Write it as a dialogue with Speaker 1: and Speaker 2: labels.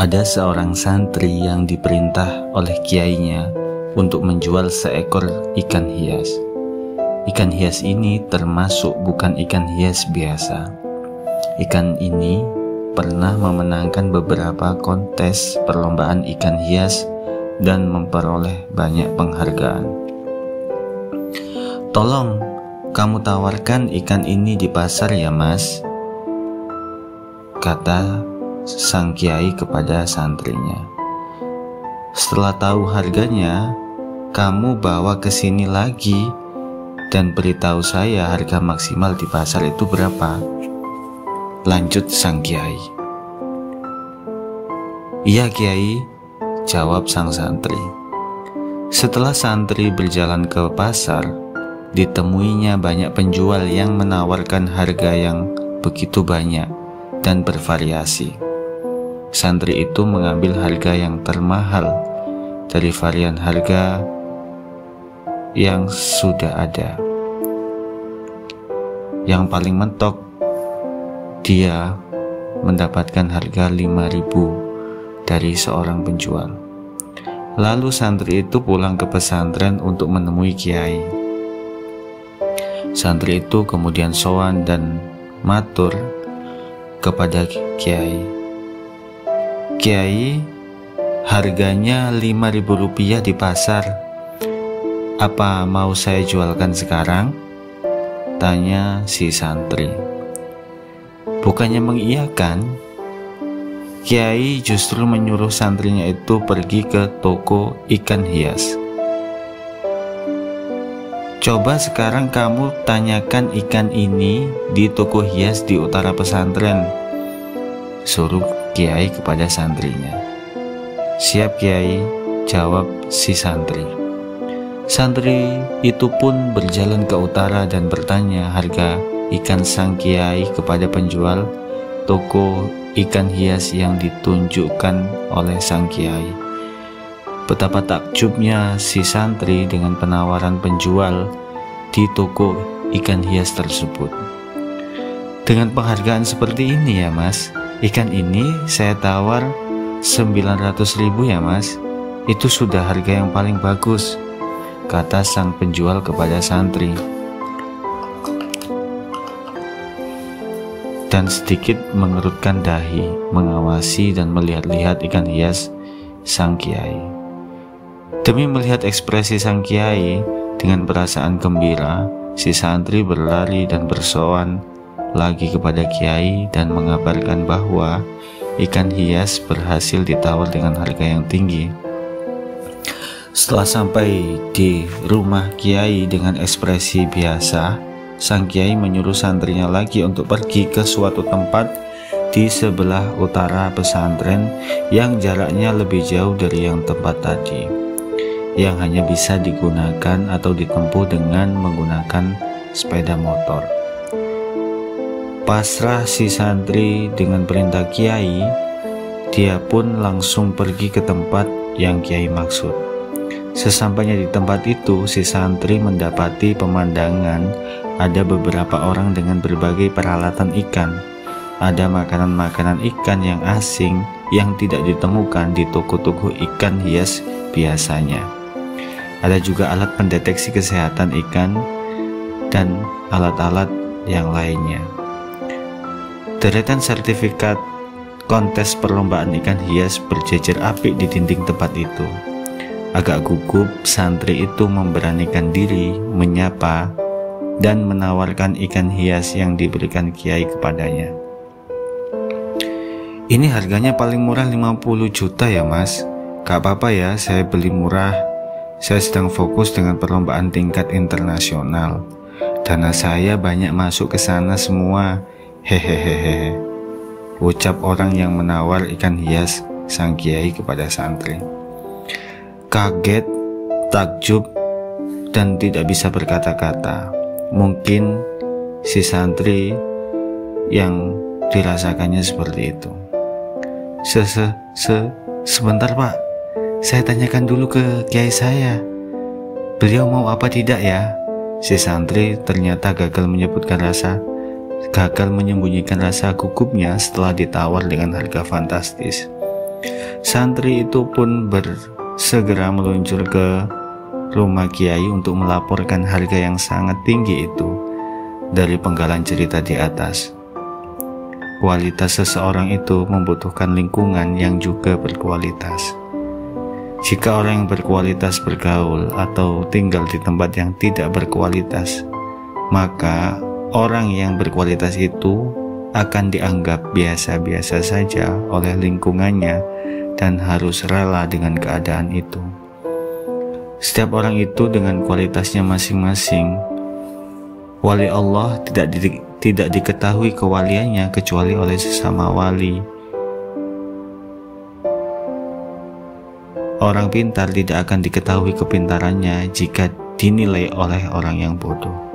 Speaker 1: Ada seorang santri yang diperintah oleh kiainya untuk menjual seekor ikan hias. Ikan hias ini termasuk bukan ikan hias biasa. Ikan ini pernah memenangkan beberapa kontes perlombaan ikan hias dan memperoleh banyak penghargaan. "Tolong, kamu tawarkan ikan ini di pasar ya, Mas," kata sang kiai kepada santrinya. "Setelah tahu harganya, kamu bawa ke sini lagi dan beritahu saya harga maksimal di pasar itu berapa," lanjut sang kiai. "Iya Kiai," jawab sang santri. Setelah santri berjalan ke pasar, ditemuinya banyak penjual yang menawarkan harga yang begitu banyak dan bervariasi. Santri itu mengambil harga yang termahal dari varian harga yang sudah ada. Yang paling mentok, dia mendapatkan harga 5.000 dari seorang penjual. Lalu santri itu pulang ke pesantren untuk menemui kiai. Santri itu kemudian sowan dan matur kepada kiai. "Kiai, harganya 5.000 rupiah di pasar. Apa mau saya jualkan sekarang?" tanya si santri. Bukannya mengiyakan, kiai justru menyuruh santrinya itu pergi ke toko ikan hias. "Coba sekarang kamu tanyakan ikan ini di toko hias di utara pesantren," suruh kiai kepada santrinya. "Siap Kiai," jawab si santri. Santri itu pun berjalan ke utara dan bertanya harga ikan sang kiai kepada penjual toko ikan hias yang ditunjukkan oleh sang kiai. Betapa takjubnya si santri dengan penawaran penjual di toko ikan hias tersebut. "Dengan penghargaan seperti ini ya Mas, ikan ini saya tawar 900.000 ya Mas. Itu sudah harga yang paling bagus," kata sang penjual kepada santri. Dan sedikit mengerutkan dahi, mengawasi dan melihat-lihat ikan hias sang kiai. Demi melihat ekspresi sang kiai, dengan perasaan gembira, si santri berlari dan bersowan lagi kepada kiai dan mengabarkan bahwa ikan hias berhasil ditawar dengan harga yang tinggi. Setelah sampai di rumah kiai dengan ekspresi biasa, sang kiai menyuruh santrinya lagi untuk pergi ke suatu tempat di sebelah utara pesantren yang jaraknya lebih jauh dari yang tempat tadi, yang hanya bisa digunakan atau ditempuh dengan menggunakan sepeda motor. Pasrah si santri dengan perintah kiai, dia pun langsung pergi ke tempat yang kiai maksud. Sesampainya di tempat itu, si santri mendapati pemandangan ada beberapa orang dengan berbagai peralatan ikan. Ada makanan-makanan ikan yang asing yang tidak ditemukan di toko-toko ikan hias biasanya. Ada juga alat pendeteksi kesehatan ikan dan alat-alat yang lainnya. Deretan sertifikat kontes perlombaan ikan hias berjejer apik di dinding tempat itu. Agak gugup, santri itu memberanikan diri menyapa dan menawarkan ikan hias yang diberikan kiai kepadanya. "Ini harganya paling murah 50 juta ya Mas. Gak apa-apa ya, saya beli murah. Saya sedang fokus dengan perlombaan tingkat internasional. Dana saya banyak masuk ke sana semua. Hehehehe," ucap orang yang menawar ikan hias sang kiai kepada santri. Kaget, takjub, dan tidak bisa berkata-kata. Mungkin si santri yang dirasakannya seperti itu. Sebentar Pak, saya tanyakan dulu ke kiai saya. Beliau mau apa tidak ya?" Si santri ternyata gagal menyembunyikan rasa gugupnya setelah ditawar dengan harga fantastis. Santri itu pun segera meluncur ke rumah kiai untuk melaporkan harga yang sangat tinggi itu dari penggalan cerita di atas. Kualitas seseorang itu membutuhkan lingkungan yang juga berkualitas. Jika orang yang berkualitas bergaul atau tinggal di tempat yang tidak berkualitas, maka orang yang berkualitas itu akan dianggap biasa-biasa saja oleh lingkungannya dan harus rela dengan keadaan itu. Setiap orang itu dengan kualitasnya masing-masing. Wali Allah tidak diketahui kewaliannya kecuali oleh sesama wali. Orang pintar tidak akan diketahui kepintarannya jika dinilai oleh orang yang bodoh.